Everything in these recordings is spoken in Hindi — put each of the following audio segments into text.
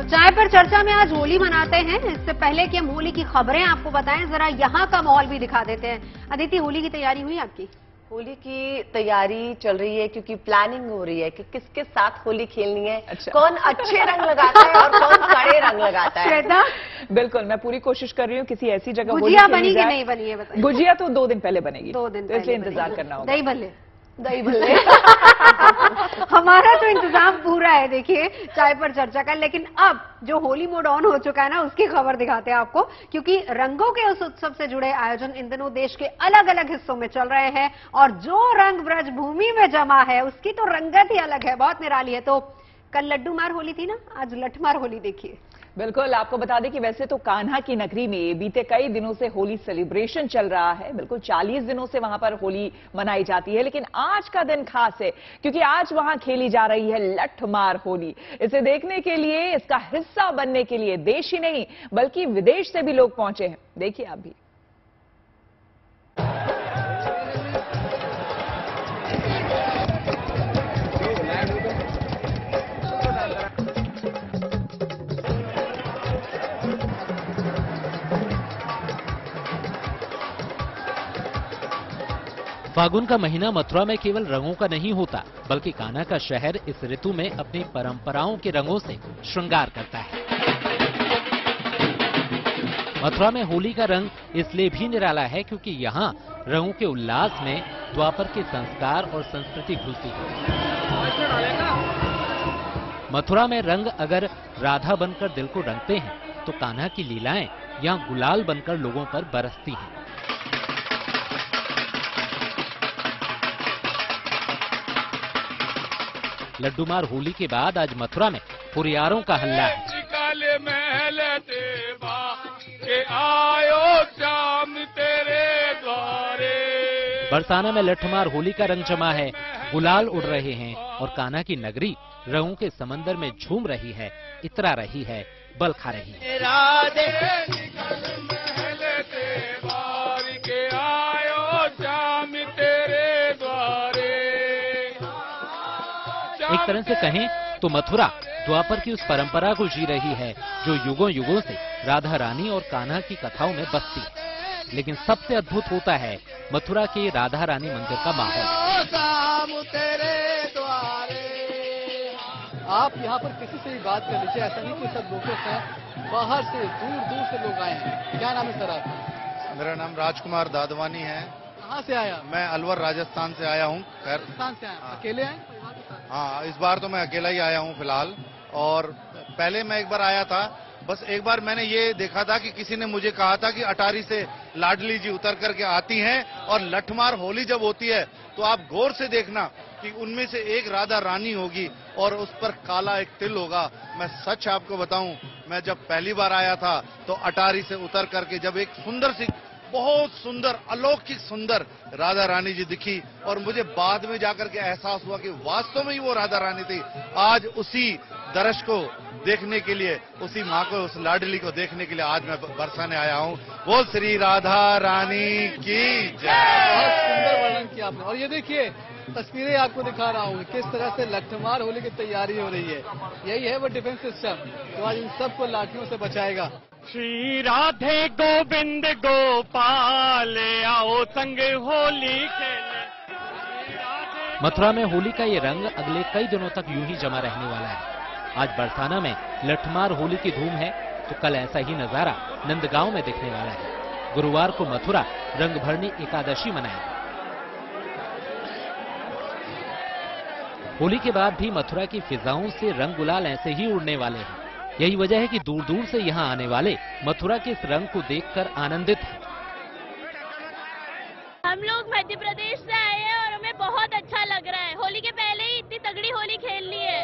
चाय पर चर्चा में आज होली मनाते हैं। इससे पहले कि हम होली की खबरें आपको बताएं, जरा यहाँ का माहौल भी दिखा देते हैं। अदिति, होली की तैयारी हुई आपकी? होली की तैयारी चल रही है क्योंकि प्लानिंग हो रही है कि किसके साथ होली खेलनी है। अच्छा। कौन अच्छे रंग लगाता है और कौन कड़े रंग लगाता है। श्वेता, बिल्कुल, मैं पूरी कोशिश कर रही हूँ किसी ऐसी जगह गुजिया बनी कि नहीं बनी है बताइए। गुजिया तो 2 दिन पहले बनेगी, 2 दिन तो इसलिए इंतजार करना होगा। दही भल्ले दही हमारा तो इंतजाम पूरा है, देखिए चाय पर चर्चा का। लेकिन अब जो होली मोड ऑन हो चुका है ना, उसकी खबर दिखाते हैं आपको, क्योंकि रंगों के उस उत्सव से जुड़े आयोजन इन दिनों देश के अलग अलग हिस्सों में चल रहे हैं। और जो रंग ब्रज भूमि में जमा है उसकी तो रंगत ही अलग है, बहुत निराली है। तो कल लड्डू मार होली थी ना, आज लठमार होली देखिए। बिल्कुल, आपको बता दें कि वैसे तो कान्हा की नगरी में बीते कई दिनों से होली सेलिब्रेशन चल रहा है। बिल्कुल 40 दिनों से वहां पर होली मनाई जाती है, लेकिन आज का दिन खास है क्योंकि आज वहां खेली जा रही है लठमार होली। इसे देखने के लिए, इसका हिस्सा बनने के लिए देश ही नहीं बल्कि विदेश से भी लोग पहुंचे हैं। देखिए आप भी। फागुन का महीना मथुरा में केवल रंगों का नहीं होता, बल्कि कान्हा का शहर इस ऋतु में अपनी परंपराओं के रंगों से श्रृंगार करता है। मथुरा में होली का रंग इसलिए भी निराला है क्योंकि यहाँ रंगों के उल्लास में द्वापर के संस्कार और संस्कृति घुलती है। मथुरा में रंग अगर राधा बनकर दिल को रंगते हैं, तो कान्हा की लीलाएं यहाँ गुलाल बनकर लोगों पर बरसती हैं। लड्डूमार होली के बाद आज मथुरा में हुरियारों का हल्ला है। बरसाना में लठमार होली का रंग जमा है, गुलाल उड़ रहे हैं और कान्हा की नगरी रंगों के समंदर में झूम रही है, इतरा रही है, बल खा रही है। एक तरह से कहें तो मथुरा द्वापर की उस परंपरा को जी रही है जो युगों युगों से राधा रानी और कान्हा की कथाओं में बसती है। लेकिन सबसे अद्भुत होता है मथुरा के राधा रानी मंदिर का माहौल। आप यहाँ पर किसी से भी बात कर लीजिए, ऐसा नहीं कि सब लोकल हैं, बाहर से दूर दूर से लोग आए हैं। क्या नाम है सर आपका? मेरा नाम राजकुमार दादवानी है। कहाँ से आया? मैं अलवर राजस्थान से आया हूँ। राजस्थान से आया? अकेले आए? हाँ, इस बार तो मैं अकेला ही आया हूँ फिलहाल। और पहले मैं एक बार आया था, बस एक बार मैंने ये देखा था कि किसी ने मुझे कहा था कि अटारी से लाडली जी उतर करके आती हैं और लठमार होली जब होती है तो आप गौर से देखना कि उनमें से एक राधा रानी होगी और उस पर काला एक तिल होगा। मैं सच आपको बताऊं, मैं जब पहली बार आया था तो अटारी से उतर करके जब एक सुंदर सी, बहुत सुंदर, अलौकिक सुंदर राधा रानी जी दिखी और मुझे बाद में जाकर के एहसास हुआ कि वास्तव में ही वो राधा रानी थी। आज उसी दृश्य को देखने के लिए, उसी माँ को, उस लाडली को देखने के लिए आज मैं बरसाने आया हूँ। वो श्री राधा रानी की जय। बहुत सुंदर वर्णन किया आपने। और ये देखिए तस्वीरें आपको दिखा रहा हूँ किस तरह से लठमार होली की तैयारी हो रही है। यही है वो डिफेंस सिस्टम तो आज इन सबको लाठियों से बचाएगा। श्री राधे गोविंद गोपाल आओ संग होली खेले। मथुरा में होली का ये रंग अगले कई दिनों तक यूं ही जमा रहने वाला है। आज बरसाना में लठमार होली की धूम है तो कल ऐसा ही नजारा नंदगांव में दिखने वाला है। गुरुवार को मथुरा रंगभरनी एकादशी मनाएगी। होली के बाद भी मथुरा की फिजाओं से रंग गुलाल ऐसे ही उड़ने वाले हैं। यही वजह है कि दूर दूर से यहाँ आने वाले मथुरा के इस रंग को देखकर आनंदित हैं। हम लोग मध्य प्रदेश से आए हैं और हमें बहुत अच्छा लग रहा है। होली के पहले ही इतनी तगड़ी होली खेल ली है,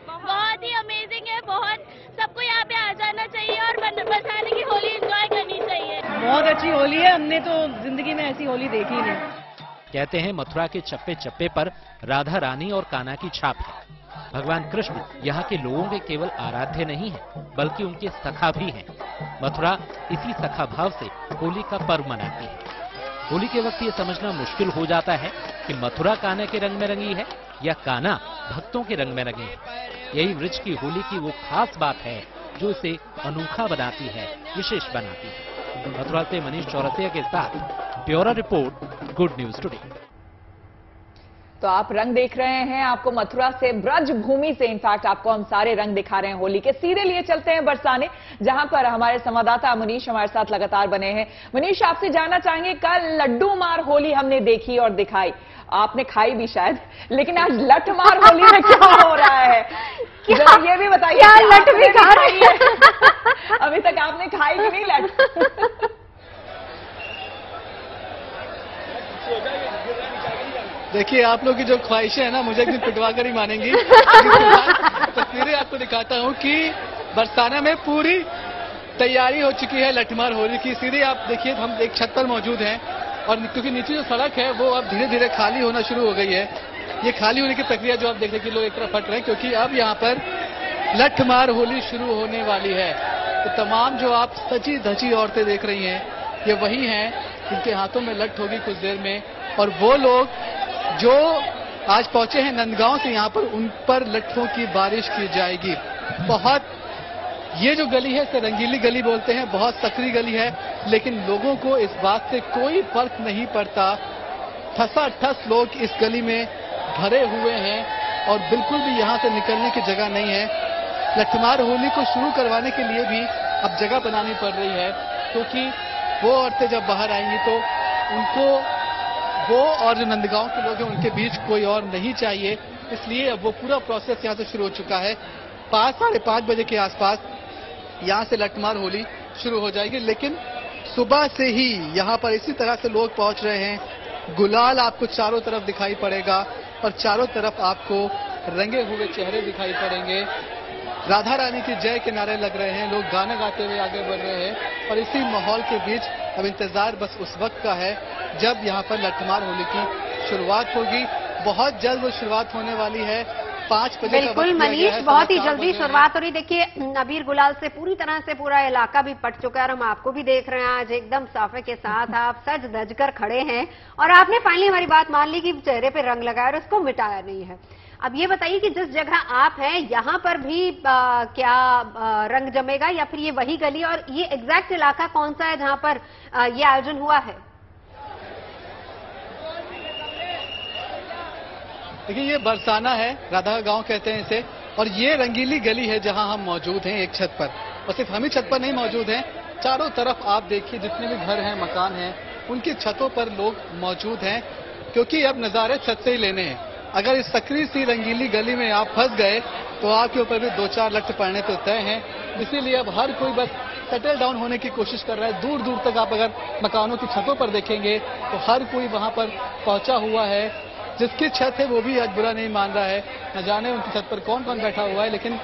बहुत ही अमेजिंग है। बहुत सबको यहाँ पे आ जाना चाहिए और बरसाने की होली एंजॉय करनी चाहिए। बहुत अच्छी होली है, हमने तो जिंदगी में ऐसी होली देखी नहीं। कहते हैं मथुरा के चप्पे चप्पे पर राधा रानी और कान्हा की छाप है। भगवान कृष्ण यहाँ के लोगों के केवल आराध्य नहीं है बल्कि उनके सखा भी हैं। मथुरा इसी सखा भाव से होली का पर्व मनाती है। होली के वक्त ये समझना मुश्किल हो जाता है कि मथुरा कान्हा के रंग में रंगी है या कान्हा भक्तों के रंग में रंगी है। यही ब्रिज की होली की वो खास बात है जो इसे अनोखा बनाती है, विशेष बनाती है। मथुरा से मनीष चौरसिया के साथ bureau report, good news today. तो आप रंग देख रहे हैं, आपको मथुरा से, ब्रज भूमि से इनफैक्ट आपको हम सारे रंग दिखा रहे हैं होली के। सीधे लिए चलते हैं बरसाने, जहां पर हमारे संवाददाता मनीष हमारे साथ लगातार बने हैं। मनीष, आपसे जानना चाहेंगे, कल लड्डू मार होली हमने देखी और दिखाई, आपने खाई भी शायद, लेकिन आज लठ मार होली में क्या हो रहा है? जरा ये भी बताइए, क्या लठ भी खा रही है? अभी तक आपने खाई कि नहीं लठ? देखिए, आप लोग की जो ख्वाहिशें हैं ना, मुझे एक दिन पिटवा कर ही मानेंगी। तस्वीरें आपको दिखाता हूँ कि बरसाना में पूरी तैयारी हो चुकी है लठमार होली की। सीधे आप देखिए, हम एक छत पर मौजूद हैं और क्योंकि नीचे जो सड़क है वो अब धीरे धीरे खाली होना शुरू हो गई है। ये खाली होने की प्रक्रिया जो आप देख रहे हैं कि लोग एक तरफ हट रहे हैं, क्योंकि अब यहाँ पर लठमार होली शुरू होने वाली है। तो तमाम जो आप सजी धजी औरतें देख रही हैं, ये वही हैं जिनके हाथों में लठ होगी कुछ देर में, और वो लोग जो आज पहुंचे हैं नंदगांव से यहाँ पर, उन पर लट्ठों की बारिश की जाएगी। बहुत, ये जो गली है इसे रंगीली गली बोलते हैं, बहुत सकरी गली है, लेकिन लोगों को इस बात से कोई फर्क नहीं पड़ता। ठसाठस लोग इस गली में भरे हुए हैं और बिल्कुल भी यहाँ से निकलने की जगह नहीं है। लठमार होली को शुरू करवाने के लिए भी अब जगह बनानी पड़ रही है, क्योंकि वो औरतें जब बाहर आएंगी तो उनको, वो और जो नंदगांव के लोग हैं उनके बीच कोई और नहीं चाहिए, इसलिए अब वो पूरा प्रोसेस यहाँ से शुरू हो चुका है। 5-5:30 बजे के आसपास यहाँ से लठमार होली शुरू हो जाएगी, लेकिन सुबह से ही यहाँ पर इसी तरह से लोग पहुंच रहे हैं। गुलाल आपको चारों तरफ दिखाई पड़ेगा और चारों तरफ आपको रंगे हुए चेहरे दिखाई पड़ेंगे। राधा रानी की जय के नारे लग रहे हैं, लोग गाना गाते हुए आगे बढ़ रहे हैं और इसी माहौल के बीच अब इंतजार बस उस वक्त का है जब यहाँ पर लठमार होली की शुरुआत होगी। बहुत जल्द वो शुरुआत होने वाली है, 5 बजे। बिल्कुल मनीष, बहुत ही जल्दी शुरुआत हो रही। देखिए, अबीर गुलाल से पूरी तरह से पूरा इलाका भी पट चुका है और हम आपको भी देख रहे हैं आज एकदम साफे के साथ आप सज धज कर खड़े हैं और आपने फाइनली हमारी बात मान ली कि चेहरे पे रंग लगाया और उसको मिटाया नहीं है। अब ये बताइए कि जिस जगह आप हैं यहाँ पर भी क्या रंग जमेगा या फिर ये वही गली, और ये एग्जैक्ट इलाका कौन सा है जहां पर ये आयोजन हुआ है? देखिए, ये बरसाना है, राधा गांव कहते हैं इसे, और ये रंगीली गली है जहां हम मौजूद हैं एक छत पर। और सिर्फ हम ही छत पर नहीं मौजूद हैं, चारों तरफ आप देखिए जितने भी घर हैं, मकान हैं, उनकी छतों पर लोग मौजूद हैं, क्योंकि अब नजारे छत से ही लेने हैं। अगर इस सकरी सी रंगीली गली में आप फंस गए तो आपके ऊपर भी 2-4 लठ पड़ने तो तय हैं। इसीलिए अब हर कोई बस सेटल डाउन होने की कोशिश कर रहा है। दूर दूर तक आप अगर मकानों की छतों पर देखेंगे तो हर कोई वहां पर पहुंचा हुआ है। जिसकी छत है वो भी आज बुरा नहीं मान रहा है, न जाने उनकी छत पर कौन कौन बैठा हुआ है, लेकिन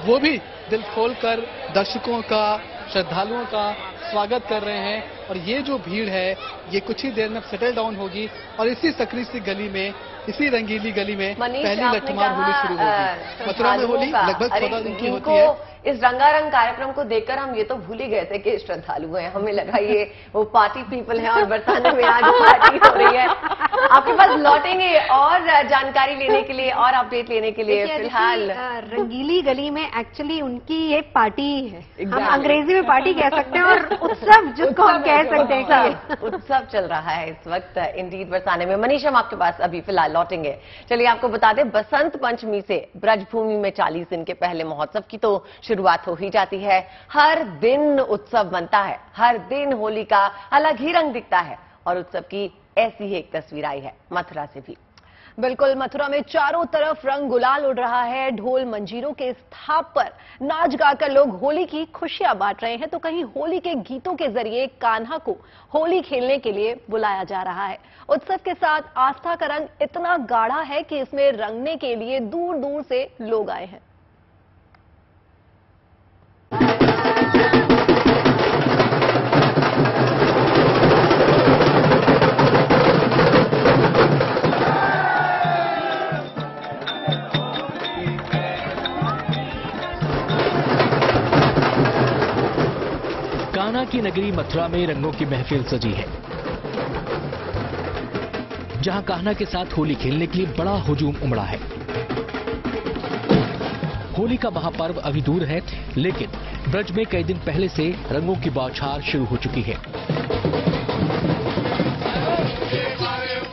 वो भी दिल खोलकर दर्शकों का, श्रद्धालुओं का स्वागत कर रहे हैं। और ये जो भीड़ है ये कुछ ही देर में सेटल डाउन होगी और इसी सकरी सी गली में, इसी रंगीली गली में पहली लठमार होली शुरू होगी। मथुरा में होली लगभग 14 दिन की होती है। इस रंगारंग कार्यक्रम को देखकर हम ये तो भूल ही गए थे कि श्रद्धालु हैं, हमें लगा ये वो पार्टी पीपल हैं और बरसाने में आज पार्टी हो रही है। आपके पास लौटेंगे और जानकारी लेने के लिए और अपडेट लेने के लिए। फिलहाल रंगीली गली में एक्चुअली उनकी ये पार्टी है, हम अंग्रेजी में पार्टी कह सकते हैं और उत्सव जिसको हम कह सकते हैं, उत्सव चल रहा है इस वक्त इंडीड बरसाने में। मनीष, हम आपके पास अभी फिलहाल लौटेंगे। चलिए आपको बता दें, बसंत पंचमी से ब्रजभूमि में 40 दिन के पहले महोत्सव की तो शुरुआत हो ही जाती है। हर दिन उत्सव बनता है, हर दिन होली का अलग ही रंग दिखता है और उत्सव की ऐसी ही एक तस्वीर आई है मथुरा से भी। बिल्कुल, मथुरा में चारों तरफ रंग गुलाल उड़ रहा है। ढोल मंजीरों के इस थाप पर नाच गाकर लोग होली की खुशियां बांट रहे हैं, तो कहीं होली के गीतों के जरिए कान्हा को होली खेलने के लिए बुलाया जा रहा है। उत्सव के साथ आस्था का रंग इतना गाढ़ा है कि इसमें रंगने के लिए दूर दूर से लोग आए हैं। कान्हा की नगरी मथुरा में रंगों की महफिल सजी है, जहां कान्हा के साथ होली खेलने के लिए बड़ा हुजूम उमड़ा है। होली का महापर्व अभी दूर है, लेकिन ब्रज में कई दिन पहले से रंगों की बौछार शुरू हो चुकी है।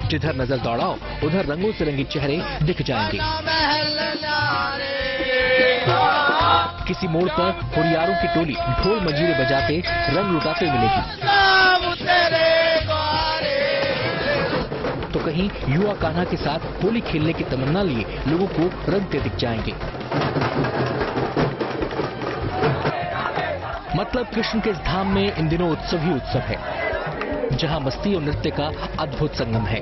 जिधर नजर दौड़ाओ उधर रंगों से रंगे चेहरे दिख जाएंगे। किसी मोड़ पर हुरियारों की टोली ढोल मंजीरे बजाते रंग लुटाते मिलेगी, तो कहीं युवा कान्हा के साथ होली खेलने की तमन्ना लिए लोगों को रंगते दिख जाएंगे। मतलब कृष्ण के इस धाम में इन दिनों उत्सव ही उत्सव है, जहां मस्ती और नृत्य का अद्भुत संगम है।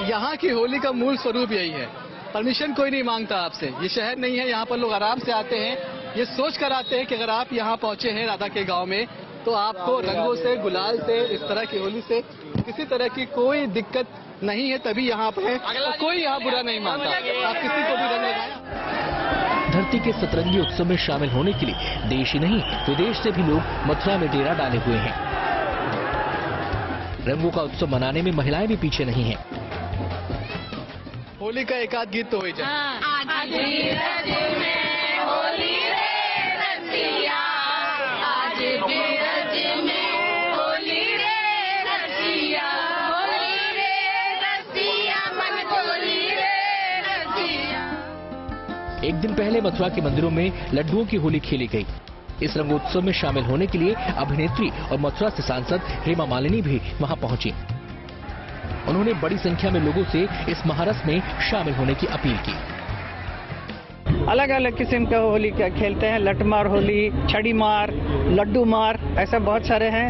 यहाँ की होली का मूल स्वरूप यही है, परमिशन कोई नहीं मांगता आपसे। ये शहर नहीं है, यहाँ पर लोग आराम से आते हैं, ये सोच कर आते हैं कि अगर आप यहाँ पहुँचे हैं राधा के गांव में तो आपको रंगों से, गुलाल से, इस तरह की होली से किसी तरह की कोई दिक्कत नहीं है, तभी यहाँ पे है। तो कोई यहाँ बुरा नहीं मानता, आप किसी को भी रंग लगाएं। धरती के सतरंगी उत्सव में शामिल होने के लिए देश ही नहीं विदेश से भी लोग मथुरा में डेरा डाले हुए हैं। रंगों का उत्सव मनाने में महिलाएं भी पीछे नहीं हैं। होली का एक आध गीत तो हो ही जाए। एक दिन पहले मथुरा के मंदिरों में लड्डुओं की होली खेली गई। इस रंगोत्सव में शामिल होने के लिए अभिनेत्री और मथुरा से सांसद हेमा मालिनी भी वहां पहुंची। उन्होंने बड़ी संख्या में लोगों से इस महारस में शामिल होने की अपील की। अलग अलग किस्म का होली का खेलते हैं, लठमार होली, छड़ी मार, लड्डू मार, ऐसा बहुत सारे हैं।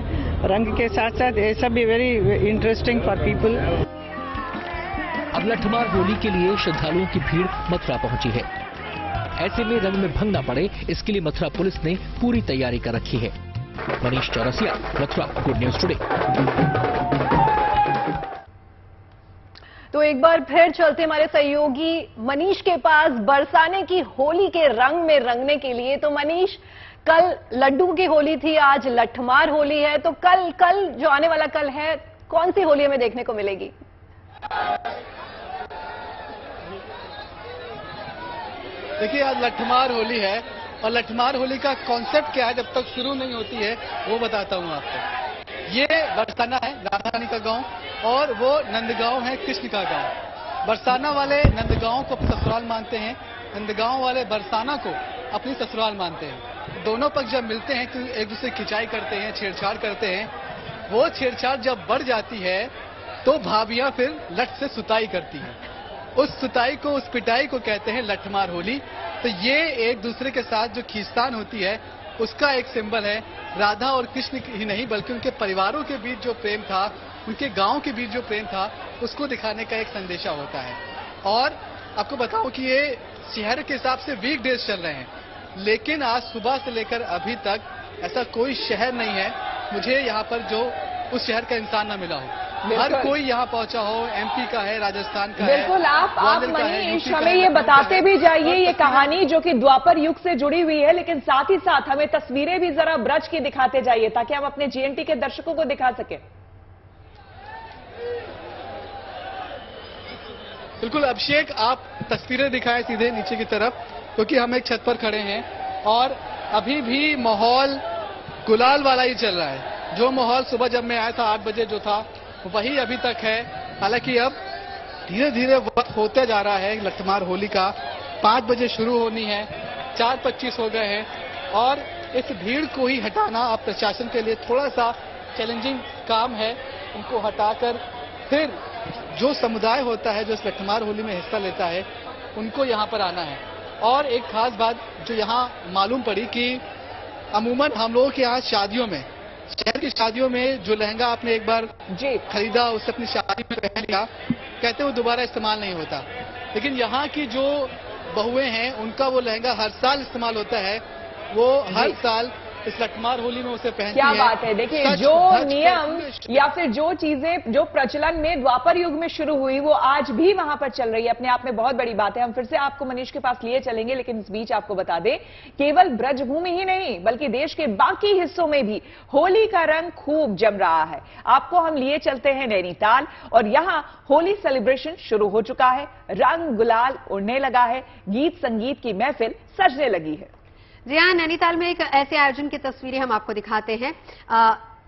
रंग के साथ साथ ये सब भी वेरी इंटरेस्टिंग फॉर पीपल। अब लठमार होली के लिए श्रद्धालुओं की भीड़ मथुरा पहुंची है। ऐसे में रंग में भंग न पड़े, इसके लिए मथुरा पुलिस ने पूरी तैयारी कर रखी है। Manish Chaurasia, Mathura, good news today. तो एक बार फिर चलते हमारे सहयोगी मनीष के पास बरसाने की होली के रंग में रंगने के लिए। तो मनीष, कल लड्डू की होली थी, आज लठमार होली है, तो कल जो आने वाला कल है, कौन सी होली हमें देखने को मिलेगी? देखिए, आज लठमार होली है और लठमार होली का कॉन्सेप्ट क्या है जब तक शुरू नहीं होती है वो बताता हूं आपको। ये बरसाना है राधा रानी का गांव और वो नंदगांव है कृष्ण का गांव। बरसाना वाले नंदगांव को ससुराल मानते हैं, नंदगांव वाले बरसाना को अपनी ससुराल मानते हैं। दोनों पक्ष जब मिलते हैं तो एक दूसरे की खिंचाई करते हैं, छेड़छाड़ करते हैं। वो छेड़छाड़ जब बढ़ जाती है तो भाभियां फिर लठ से सुताई करती हैं। उस सुताई को, उस पिटाई को कहते हैं लठमार होली। तो ये एक दूसरे के साथ जो खींचतान होती है उसका एक सिंबल है। राधा और कृष्ण ही नहीं बल्कि उनके परिवारों के बीच जो प्रेम था, उनके गांव के बीच जो प्रेम था, उसको दिखाने का एक संदेशा होता है। और आपको बताऊं कि ये शहर के हिसाब से वीक डेज चल रहे हैं, लेकिन आज सुबह से लेकर अभी तक ऐसा कोई शहर नहीं है मुझे यहाँ पर जो उस शहर का इंसान ना मिला हो। हर कोई यहाँ पहुंचा हो, एमपी का है, राजस्थान का है। बिल्कुल, आप मनीष हमें ये बताते भी जाइए ये कहानी जो कि द्वापर युग से जुड़ी हुई है, लेकिन साथ ही साथ हमें तस्वीरें भी जरा ब्रज की दिखाते जाइए ताकि हम अपने जीएनटी के दर्शकों को दिखा सके। बिल्कुल अभिषेक, आप तस्वीरें दिखाएं सीधे नीचे की तरफ, क्योंकि हम एक छत पर खड़े हैं और अभी भी माहौल गुलाल वाला ही चल रहा है। जो माहौल सुबह जब मैं आया था 8 बजे जो था वही अभी तक है। हालांकि अब धीरे धीरे वक्त होते जा रहा है लठमार होली का। 5 बजे शुरू होनी है, 4:25 हो गए हैं और इस भीड़ को ही हटाना अब प्रशासन के लिए थोड़ा सा चैलेंजिंग काम है। उनको हटाकर फिर जो समुदाय होता है जो इस लठमार होली में हिस्सा लेता है उनको यहाँ पर आना है। और एक खास बात जो यहाँ मालूम पड़ी कि अमूमन हम लोगों के यहाँ शादियों में, शहर की शादियों में जो लहंगा आपने एक बार खरीदा उसे अपनी शादी में पहन लिया, कहते वो दोबारा इस्तेमाल नहीं होता। लेकिन यहाँ की जो बहुएं हैं उनका वो लहंगा हर साल इस्तेमाल होता है। वो हर साल इस लठमार होली में उसे पहनती क्या है। बात है। देखिए, सच जो धज कर नियम या फिर जो चीजें जो प्रचलन में द्वापर युग में शुरू हुई वो आज भी वहां पर चल रही है, अपने आप में बहुत बड़ी बात है। हम फिर से आपको मनीष के पास लिए चलेंगे, लेकिन इस बीच आपको बता दें, केवल ब्रजभूमि ही नहीं बल्कि देश के बाकी हिस्सों में भी होली का रंग खूब जम रहा है। आपको हम लिए चलते हैं नैनीताल, और यहां होली सेलिब्रेशन शुरू हो चुका है। रंग गुलाल उड़ने लगा है, गीत संगीत की महफिल सजने लगी है। जी हाँ, नैनीताल में एक ऐसे आयोजन की तस्वीरें हम आपको दिखाते हैं।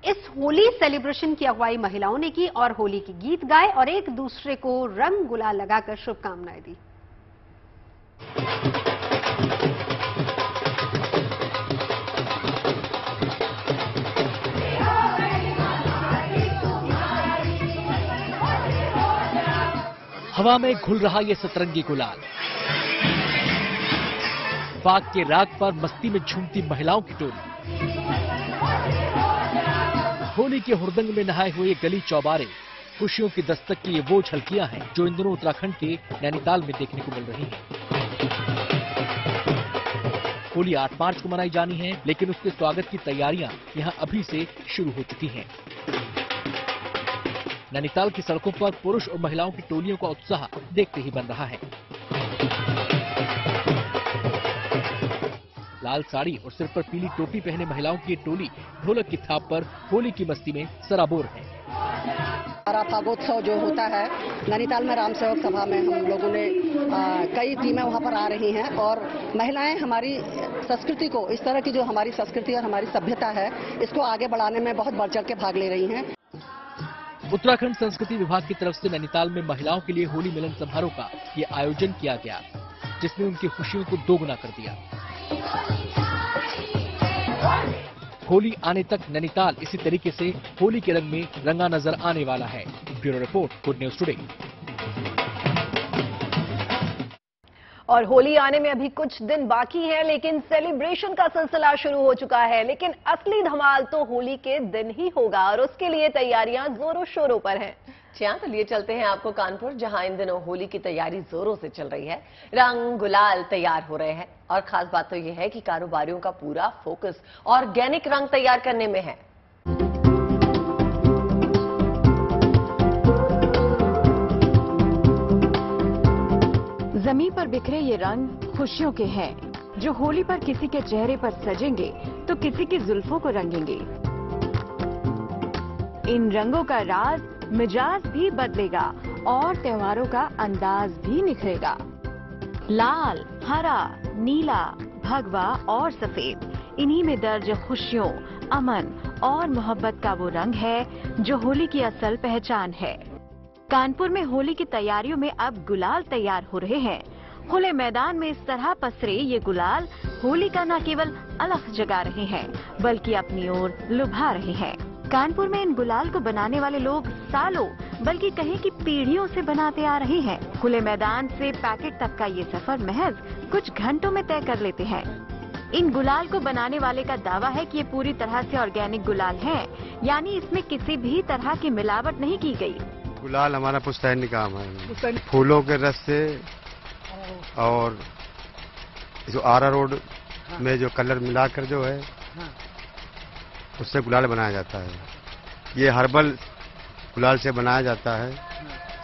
इस होली सेलिब्रेशन की अगुवाई महिलाओं ने की और होली के गीत गाए और एक दूसरे को रंग गुलाल लगाकर शुभकामनाएं दी। हवा में घुल रहा ये सतरंगी गुलाल, बाग के राग पर मस्ती में झूमती महिलाओं की टोली, होली के हुड़दंग में नहाए हुए गली चौबारे, खुशियों की दस्तक की ये वो झलकियां हैं जो इन दिनों उत्तराखंड के नैनीताल में देखने को मिल रही हैं। होली 8 मार्च को मनाई जानी है, लेकिन उसके स्वागत की तैयारियां यहां अभी से शुरू हो चुकी हैं। नैनीताल की सड़कों पर पुरुष और महिलाओं की टोलियों का उत्साह देखते ही बन रहा है। लाल साड़ी और सिर पर पीली टोपी पहने महिलाओं की ये टोली ढोलक की थाप पर होली की मस्ती में सराबोर है। हमारा फागोत्सव जो होता है नैनीताल में राम सेवक सभा में हम लोगों ने कई टीमें वहां पर आ रही हैं और महिलाएं हमारी संस्कृति को, इस तरह की जो हमारी संस्कृति और हमारी सभ्यता है, इसको आगे बढ़ाने में बहुत बढ़ चढ़ के भाग ले रही हैं। उत्तराखंड संस्कृति विभाग की तरफ से नैनीताल में महिलाओं के लिए होली मिलन समारोह का ये आयोजन किया गया, जिसने उनकी खुशियों को दोगुना कर दिया। होली आने तक नैनीताल इसी तरीके से होली के रंग में रंगा नजर आने वाला है। Bureau report, good news today. और होली आने में अभी कुछ दिन बाकी है, लेकिन सेलिब्रेशन का सिलसिला शुरू हो चुका है। लेकिन असली धमाल तो होली के दिन ही होगा और उसके लिए तैयारियां जोरों शोरों पर हैं। तो लिए चलते हैं आपको कानपुर, जहां इन दिनों होली की तैयारी जोरों से चल रही है। रंग गुलाल तैयार हो रहे हैं और खास बात तो यह है कि कारोबारियों का पूरा फोकस ऑर्गेनिक रंग तैयार करने में है। जमीन पर बिखरे ये रंग खुशियों के हैं, जो होली पर किसी के चेहरे पर सजेंगे तो किसी की जुल्फों को रंगेंगे। इन रंगों का राज मिजाज भी बदलेगा और त्योहारों का अंदाज भी निखरेगा। लाल, हरा, नीला, भगवा और सफेद, इन्हीं में दर्ज खुशियों, अमन और मोहब्बत का वो रंग है जो होली की असल पहचान है। कानपुर में होली की तैयारियों में अब गुलाल तैयार हो रहे हैं। खुले मैदान में इस तरह पसरे ये गुलाल होली का न केवल अलख जगा रहे हैं, बल्कि अपनी ओर लुभा रहे हैं। कानपुर में इन गुलाल को बनाने वाले लोग सालों, बल्कि कहें कि पीढ़ियों से बनाते आ रहे हैं। खुले मैदान से पैकेट तक का ये सफर महज कुछ घंटों में तय कर लेते हैं। इन गुलाल को बनाने वाले का दावा है कि ये पूरी तरह से ऑर्गेनिक गुलाल हैं, यानी इसमें किसी भी तरह की मिलावट नहीं की गई। गुलाल हमारा पुश्तैनी काम है, फूलों के रस से और जो आरा रोड में जो कलर मिलाकर जो है उससे गुलाल बनाया जाता है। ये हर्बल गुलाल से बनाया जाता है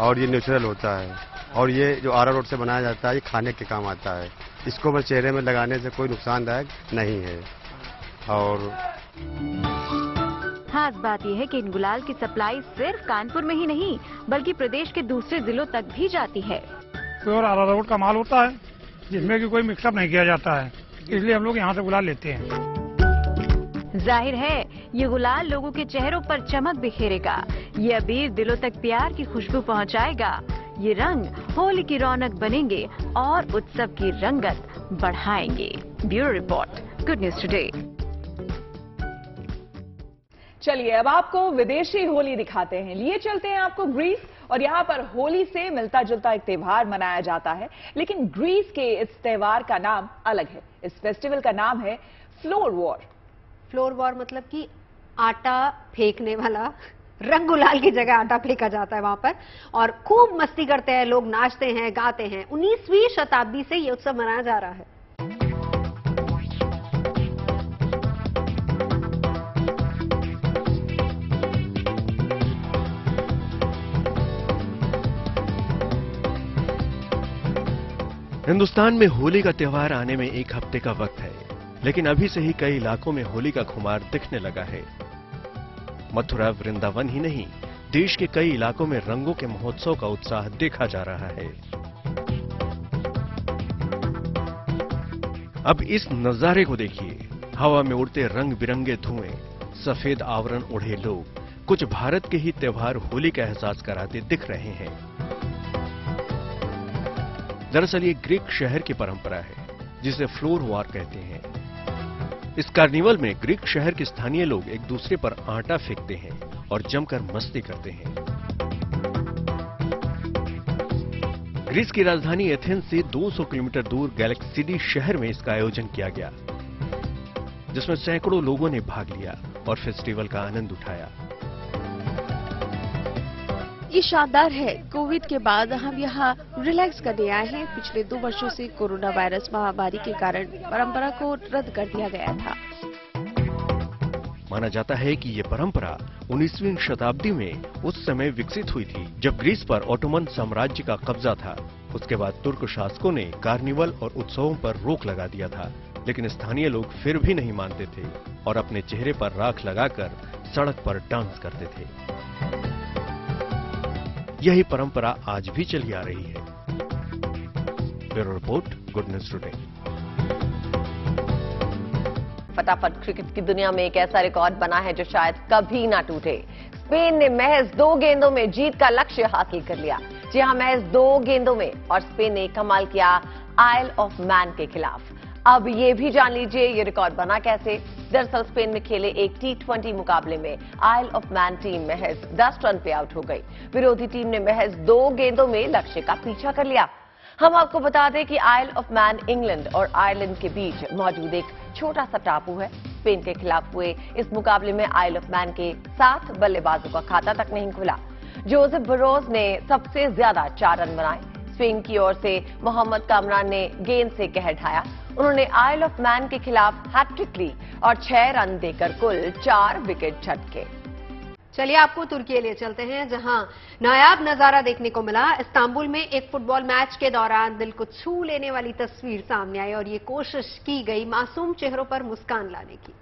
और ये नेचुरल होता है, और ये जो आरा रोड से बनाया जाता है ये खाने के काम आता है। इसको मैं चेहरे में लगाने से कोई नुकसानदायक नहीं है। और खास बात यह है कि इन गुलाल की सप्लाई सिर्फ कानपुर में ही नहीं, बल्कि प्रदेश के दूसरे जिलों तक भी जाती है। प्योर आरा रोड का माल होता है, जिसमें कि कोई मिक्सअप नहीं किया जाता है, इसलिए हम लोग यहाँ से गुलाल लेते हैं। जाहिर है ये गुलाल लोगों के चेहरों पर चमक बिखेरेगा, ये अबीर दिलों तक प्यार की खुशबू पहुंचाएगा, ये रंग होली की रौनक बनेंगे और उत्सव की रंगत बढ़ाएंगे। Bureau report, good news today. चलिए अब आपको विदेशी होली दिखाते हैं। लिए चलते हैं आपको ग्रीस, और यहाँ पर होली से मिलता जुलता एक त्योहार मनाया जाता है, लेकिन ग्रीस के इस त्योहार का नाम अलग है। इस फेस्टिवल का नाम है फ्लोर वॉर। फ्लोर वॉर मतलब कि आटा फेंकने वाला, रंग गुलाल की जगह आटा फेंका जाता है वहां पर और खूब मस्ती करते हैं लोग, नाचते हैं, गाते हैं। 19वीं शताब्दी से ये उत्सव मनाया जा रहा है। हिंदुस्तान में होली का त्योहार आने में एक हफ्ते का वक्त है, लेकिन अभी से ही कई इलाकों में होली का खुमार दिखने लगा है। मथुरा, वृंदावन ही नहीं, देश के कई इलाकों में रंगों के महोत्सव का उत्साह देखा जा रहा है। अब इस नजारे को देखिए। हवा में उड़ते रंग बिरंगे धुएं, सफेद आवरण ओढ़े लोग कुछ भारत के ही त्योहार होली का एहसास कराते दिख रहे हैं। दरअसल ये ग्रीक शहर की परंपरा है, जिसे फ्लोर वार कहते हैं। इस कार्निवल में ग्रीक शहर के स्थानीय लोग एक दूसरे पर आटा फेंकते हैं और जमकर मस्ती करते हैं। ग्रीस की राजधानी एथेंस से 200 किलोमीटर दूर गैलेक्सिडी शहर में इसका आयोजन किया गया, जिसमें सैकड़ों लोगों ने भाग लिया और फेस्टिवल का आनंद उठाया। ये शानदार है। कोविड के बाद हम यहाँ रिलैक्स करने आए हैं। पिछले 2 वर्षों से कोरोना वायरस महामारी के कारण परंपरा को रद्द कर दिया गया था। माना जाता है कि ये परंपरा 19वीं शताब्दी में उस समय विकसित हुई थी, जब ग्रीस पर ऑटोमन साम्राज्य का कब्जा था। उसके बाद तुर्क शासकों ने कार्निवल और उत्सवों पर रोक लगा दिया था, लेकिन स्थानीय लोग फिर भी नहीं मानते थे और अपने चेहरे पर राख लगाकर सड़क पर डांस करते थे। यही परंपरा आज भी चली आ रही है। Bureau report, good news today. फटाफट क्रिकेट की दुनिया में एक ऐसा रिकॉर्ड बना है जो शायद कभी ना टूटे। स्पेन ने महज 2 गेंदों में जीत का लक्ष्य हासिल कर लिया। जी हां, महज 2 गेंदों में, और स्पेन ने कमाल किया आइल ऑफ मैन के खिलाफ। अब ये भी जान लीजिए ये रिकॉर्ड बना कैसे। दरअसल स्पेन में खेले एक T20 मुकाबले में आइल ऑफ मैन टीम महज 10 रन पे आउट हो गई। विरोधी टीम ने महज 2 गेंदों में लक्ष्य का पीछा कर लिया। हम आपको बता दें कि आइल ऑफ मैन इंग्लैंड और आयरलैंड के बीच मौजूद एक छोटा सा टापू है। स्पेन के खिलाफ हुए इस मुकाबले में आइल ऑफ मैन के 7 बल्लेबाजों का खाता तक नहीं खुला। जोसेफ बरोज ने सबसे ज्यादा 4 रन बनाए। स्पेन की ओर से मोहम्मद कामरान ने गेंद से कहर ढाया। उन्होंने आइल ऑफ मैन के खिलाफ हैट्रिक ली और 6 रन देकर कुल 4 विकेट झटके। चलिए आपको तुर्की ले चलते हैं, जहां नायाब नजारा देखने को मिला। इस्तांबुल में एक फुटबॉल मैच के दौरान दिल को छू लेने वाली तस्वीर सामने आई और ये कोशिश की गई मासूम चेहरों पर मुस्कान लाने की।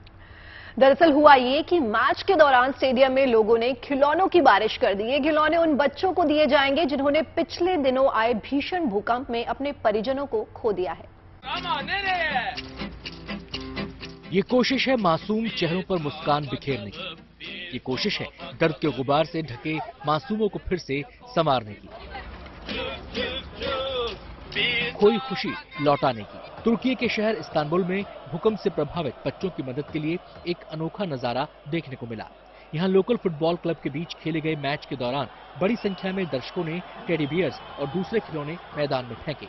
दरअसल हुआ ये कि मैच के दौरान स्टेडियम में लोगों ने खिलौनों की बारिश कर दी। ये खिलौने उन बच्चों को दिए जाएंगे जिन्होंने पिछले दिनों आए भीषण भूकंप में अपने परिजनों को खो दिया है। ये कोशिश है मासूम चेहरों पर मुस्कान बिखेरने की। ये कोशिश है दर्द के गुबार से ढके मासूमों को फिर से संवारने की, खोई खुशी लौटाने की। तुर्की के शहर इस्तांबुल में भूकंप से प्रभावित बच्चों की मदद के लिए एक अनोखा नजारा देखने को मिला। यहाँ लोकल फुटबॉल क्लब के बीच खेले गए मैच के दौरान बड़ी संख्या में दर्शकों ने टेडी बियर्स और दूसरे खिलौने मैदान में फेंके।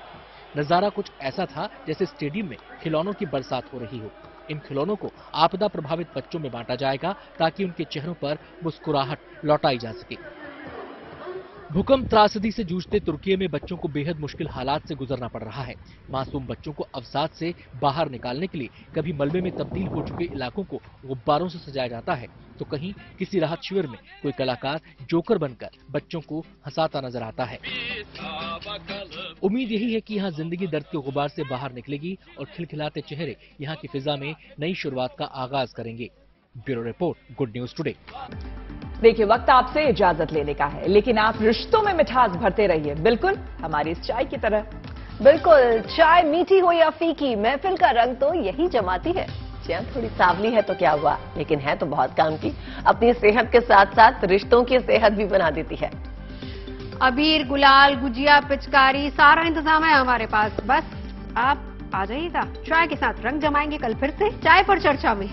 नजारा कुछ ऐसा था जैसे स्टेडियम में खिलौनों की बरसात हो रही हो। इन खिलौनों को आपदा प्रभावित बच्चों में बांटा जाएगा ताकि उनके चेहरों पर मुस्कुराहट लौटाई जा सके। भूकंप त्रासदी से जूझते तुर्की में बच्चों को बेहद मुश्किल हालात से गुजरना पड़ रहा है। मासूम बच्चों को अवसाद से बाहर निकालने के लिए कभी मलबे में तब्दील हो चुके इलाकों को गुब्बारों से सजाया जाता है, तो कहीं किसी राहत शिविर में कोई कलाकार जोकर बनकर बच्चों को हंसाता नजर आता है। उम्मीद यही है कि यहाँ जिंदगी दर्द के गुबार से बाहर निकलेगी और खिलखिलाते चेहरे यहाँ की फिजा में नई शुरुआत का आगाज करेंगे। Bureau report, good news today. देखिए, वक्त आपसे इजाजत लेने का है, लेकिन आप रिश्तों में मिठास भरते रहिए, बिल्कुल हमारी इस चाय की तरह। बिल्कुल, चाय मीठी हो या फीकी, महफिल का रंग तो यही जमाती है। चाय थोड़ी सांवली है तो क्या हुआ, लेकिन है तो बहुत काम की। अपनी सेहत के साथ साथ रिश्तों की सेहत भी बना देती है। अबीर, गुलाल, गुजिया, पिचकारी, सारा इंतजाम है हमारे पास। बस आप आ जाइएगा, चाय के साथ रंग जमाएंगे कल फिर से चाय पर चर्चा में।